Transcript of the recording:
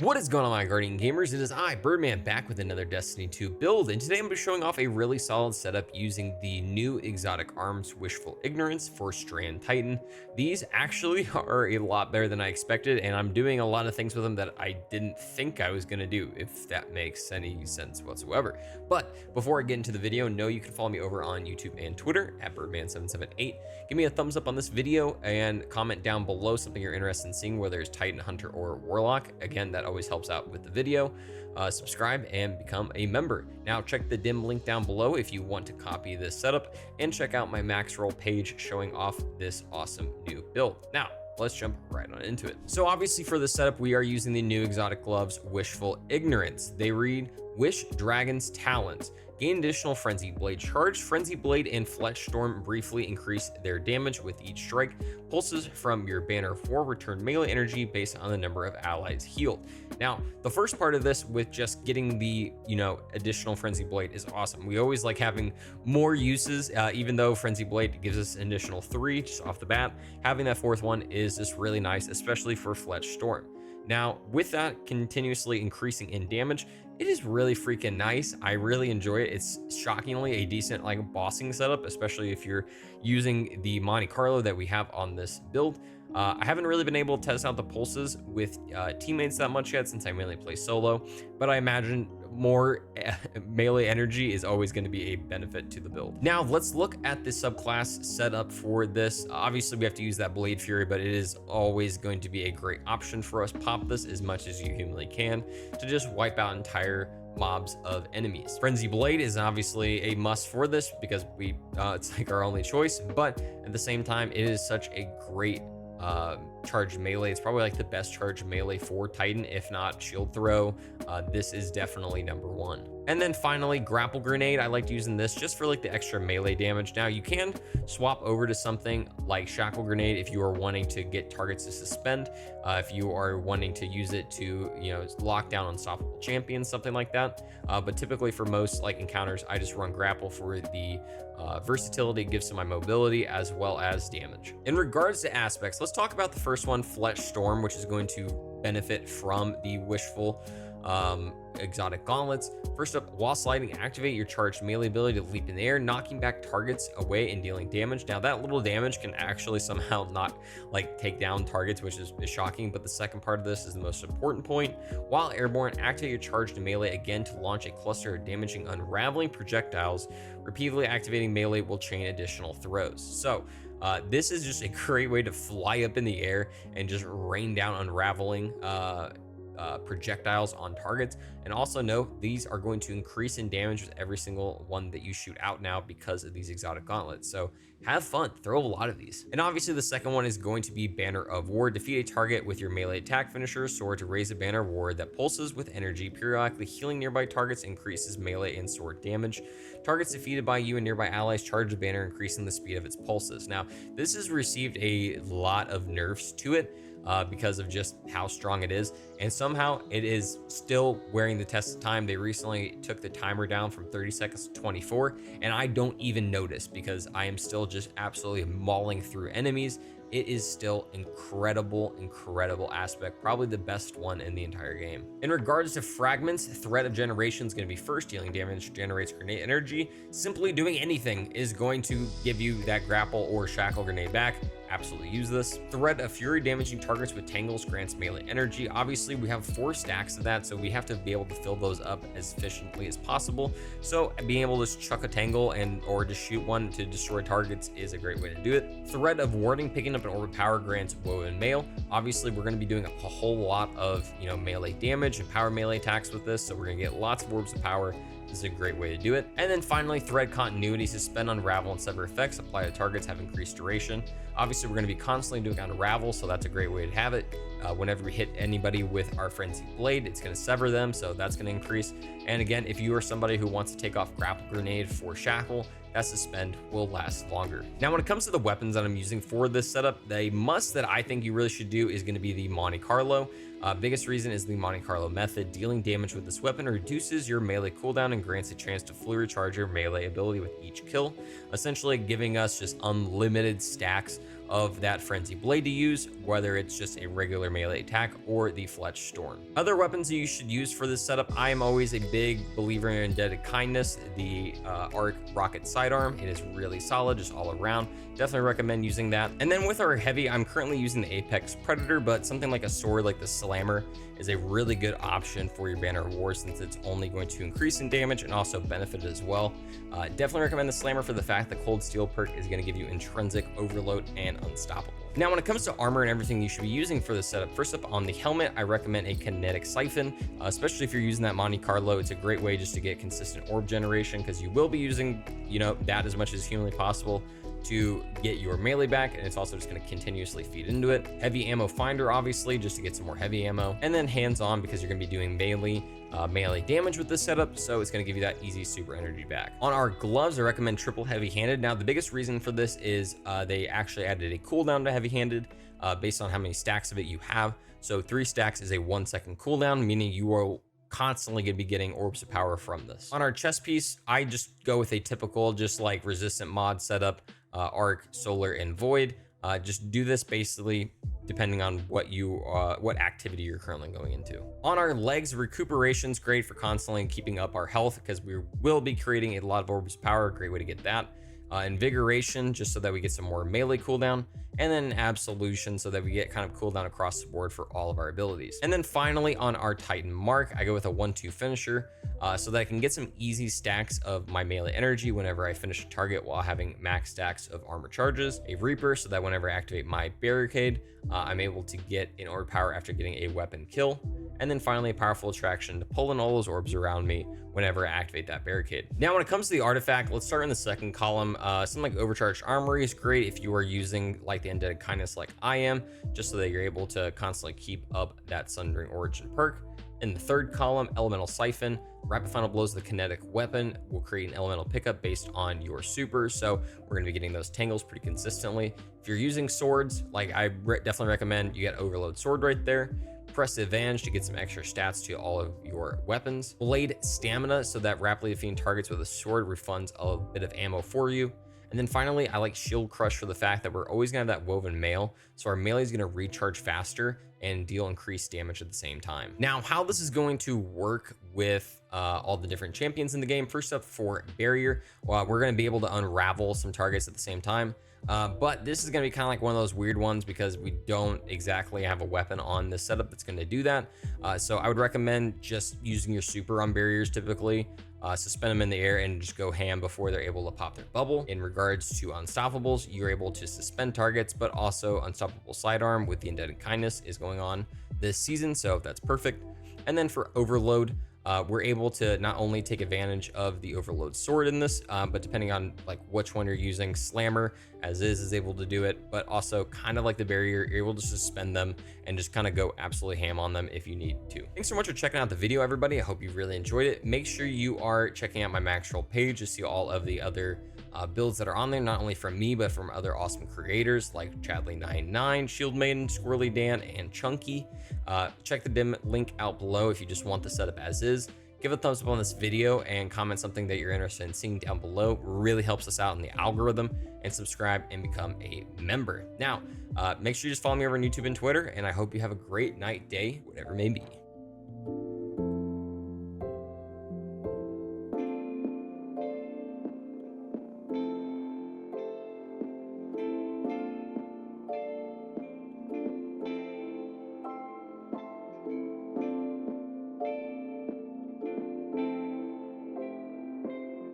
What is going on, my Guardian Gamers? It is I, Birdman, back with another Destiny 2 build, and today I'm going to be showing off a really solid setup using the new exotic arms Wishful Ignorance for Strand Titan. These actually are a lot better than I expected, and I'm doing a lot of things with them that I didn't think I was going to do, if that makes any sense whatsoever. But before I get into the video, know you can follow me over on YouTube and Twitter at Birdman778. Give me a thumbs up on this video and comment down below something you're interested in seeing, whether it's Titan, Hunter, or Warlock. Again, that always helps out with the video. Subscribe and become a member. Now check the dim link down below if you want to copy this setup, and check out my max roll page showing off this awesome new build. Now let's jump right on into it. So obviously for this setup, we are using the new exotic gloves Wishful Ignorance. They read Wish Dragon's Talons. Gain additional Frenzy Blade charge. Frenzy Blade and Flesh Storm briefly increase their damage with each strike. Pulses from your banner 4 return melee energy based on the number of allies healed. Now, the first part of this with just getting the, additional Frenzy Blade is awesome. We always like having more uses, even though Frenzy Blade gives us an additional 3 just off the bat. Having that fourth one is just really nice, especially for Flesh Storm. Now, with that continuously increasing in damage, it is really freaking nice. I really enjoy it. It's shockingly a decent bossing setup, especially if you're using the Monte Carlo that we have on this build. I haven't really been able to test out the pulses with teammates that much yet, since I mainly play solo, but I imagine more melee energy is always going to be a benefit to the build. Now let's look at the subclass setup for this. Obviously we have to use that Blade Fury, but it is always going to be a great option for us. Pop this as much as you humanly can to just wipe out entire mobs of enemies. Frenzy Blade is obviously a must for this because it's like our only choice, but at the same time it is such a great charged melee. It's probably like the best charged melee for Titan, if not shield throw. This is definitely number one. And then finally, Grapple Grenade. I like using this just for the extra melee damage. Now you can swap over to something like Shackle Grenade if you are wanting to get targets to suspend, if you are wanting to use it to lock down unstoppable champions, something like that. But typically for most encounters, I just run Grapple for the versatility it gives to my mobility as well as damage. In regards to aspects, let's talk about the first one, Flesh Storm, which is going to benefit from the Wishful exotic gauntlets. First up, while sliding, activate your charged melee ability to leap in the air, knocking back targets away and dealing damage. Now that little damage can actually somehow not take down targets, which is shocking, but the second part of this is the most important point. While airborne, activate your charged melee again to launch a cluster of damaging unraveling projectiles. Repeatedly activating melee will chain additional throws. So this is just a great way to fly up in the air and just rain down unraveling projectiles on targets. And also note, these are going to increase in damage with every single one that you shoot out now because of these exotic gauntlets. So have fun, throw a lot of these. And obviously the second one is going to be Banner of War. Defeat a target with your melee attack finisher sword to raise a banner of war that pulses with energy, periodically healing nearby targets, increases melee and sword damage. Targets defeated by you and nearby allies charge the banner, increasing the speed of its pulses. Now this has received a lot of nerfs to it because of just how strong it is, and somehow it is still wearing the test of time. They recently took the timer down from 30 seconds to 24, and I don't even notice because I am still just absolutely mauling through enemies. It is still incredible aspect, probably the best one in the entire game. In regards to fragments, Threat of Generation is going to be first. Dealing damage generates grenade energy. Simply doing anything is going to give you that grapple or shackle grenade back. Absolutely use this. Threat of Fury, damaging targets with tangles grants melee energy. Obviously we have 4 stacks of that, so we have to be able to fill those up as efficiently as possible. So being able to just chuck a tangle or just shoot one to destroy targets is a great way to do it. Threat of Warding, picking up an orb power grants woven mail. Obviously we're going to be doing a whole lot of melee damage and power melee attacks with this, so we're going to get lots of orbs of power. This is a great way to do it. And then finally, Thread Continuity, suspend, unravel, and sever effects apply to targets have increased duration. Obviously we're going to be constantly doing unravel, so that's a great way to have it. Whenever we hit anybody with our Frenzy Blade, it's going to sever them, so that's going to increase. And again, if you are somebody who wants to take off Grapple Grenade for Shackle, that suspend will last longer. Now, when it comes to the weapons that I'm using for this setup, the must that I think you really should do is going to be the Monte Carlo. Biggest reason is the Monte Carlo method. Dealing damage with this weapon reduces your melee cooldown and grants a chance to fully recharge your melee ability with each kill, essentially giving us just unlimited stacks of that Frenzy Blade to use, whether it's just a regular melee attack or the Fletch Storm. Other weapons that you should use for this setup, I am always a big believer in Indebted Kindness, the Arc Rocket Sidearm. It is really solid just all around. Definitely recommend using that. And then with our heavy, I'm currently using the Apex Predator, but something like a sword like the Slammer is a really good option for your Banner of War, since it's only going to increase in damage and also benefit as well. Definitely recommend the Slammer for the fact that Cold Steel perk is going to give you intrinsic overload and unstoppable. Now, when it comes to armor and everything you should be using for this setup, first up on the helmet, I recommend a kinetic siphon, especially if you're using that Monte Carlo. It's a great way just to get consistent orb generation, because you will be using, that as much as humanly possible to get your melee back, and it's also just going to continuously feed into it. Heavy ammo finder, obviously, just to get some more heavy ammo, and then hands-on, because you're going to be doing melee damage with this setup, so it's going to give you that easy super energy back. On our gloves, I recommend triple heavy-handed. Now, the biggest reason for this is they actually added a cooldown to heavy-handed based on how many stacks of it you have. So 3 stacks is a 1-second cooldown, meaning you are constantly going to be getting orbs of power from this. On our chest piece, I just go with a typical, just like resistant mod setup, Arc, Solar, and Void. Just do this basically depending on what activity you're currently going into. On our legs, recuperation's great for constantly keeping up our health, because we will be creating a lot of orbs of power. Great way to get that. Invigoration, just so that we get some more melee cooldown, and then Absolution, so that we get kind of cooldown across the board for all of our abilities. And then finally, on our Titan Mark, I go with a 1-2 finisher, so that I can get some easy stacks of my melee energy whenever I finish a target while having max stacks of armor charges. A Reaper, so that whenever I activate my barricade, I'm able to get an orb power after getting a weapon kill. And then finally, a powerful attraction to pull in all those orbs around me whenever I activate that barricade. Now, when it comes to the artifact, let's start in the second column. Something like Overcharged Armory is great if you are using like the Indebted Kindness like I am, just so that you're able to constantly keep up that Sundering Origin perk. In the third column, Elemental Siphon. Rapid Final Blows, the kinetic weapon, will create an elemental pickup based on your super, so we're going to be getting those tangles pretty consistently. If you're using swords, like I definitely recommend you get Overload Sword right there. Press the Advantage to get some extra stats to all of your weapons. Blade Stamina, so that rapidly defeating targets with a sword refunds a bit of ammo for you. And then finally, I like Shield Crush for the fact that we're always going to have that woven mail, so our melee is going to recharge faster and deal increased damage at the same time. Now, how this is going to work with all the different champions in the game. First up, for Barrier, we're going to be able to unravel some targets at the same time. But this is going to be kind of like one of those weird ones, because we don't exactly have a weapon on this setup that's going to do that. So I would recommend just using your super on barriers typically. Suspend them in the air and just go ham before they're able to pop their bubble. In regards to Unstoppables, you're able to suspend targets, but also Unstoppable Sidearm with the Indebted Kindness is going on this season, so that's perfect. And then for Overload, we're able to not only take advantage of the Overload Sword in this, but depending on like which one you're using, Slammer as is able to do it, but also kind of like the Barrier, you're able to suspend them and just kind of go absolutely ham on them if you need to. Thanks so much for checking out the video, everybody. I hope you really enjoyed it. Make sure you are checking out my Max Roll page to see all of the other builds that are on there, not only from me, but from other awesome creators like Chadley99, Shield Maiden, Squirrely Dan, and Chunky. Check the dim link out below if you just want the setup as is. Give a thumbs up on this video and comment something that you're interested in seeing down below. It really helps us out in the algorithm. And subscribe and become a member. Now, make sure you just follow me over on YouTube and Twitter, and I hope you have a great night, day, whatever it may be.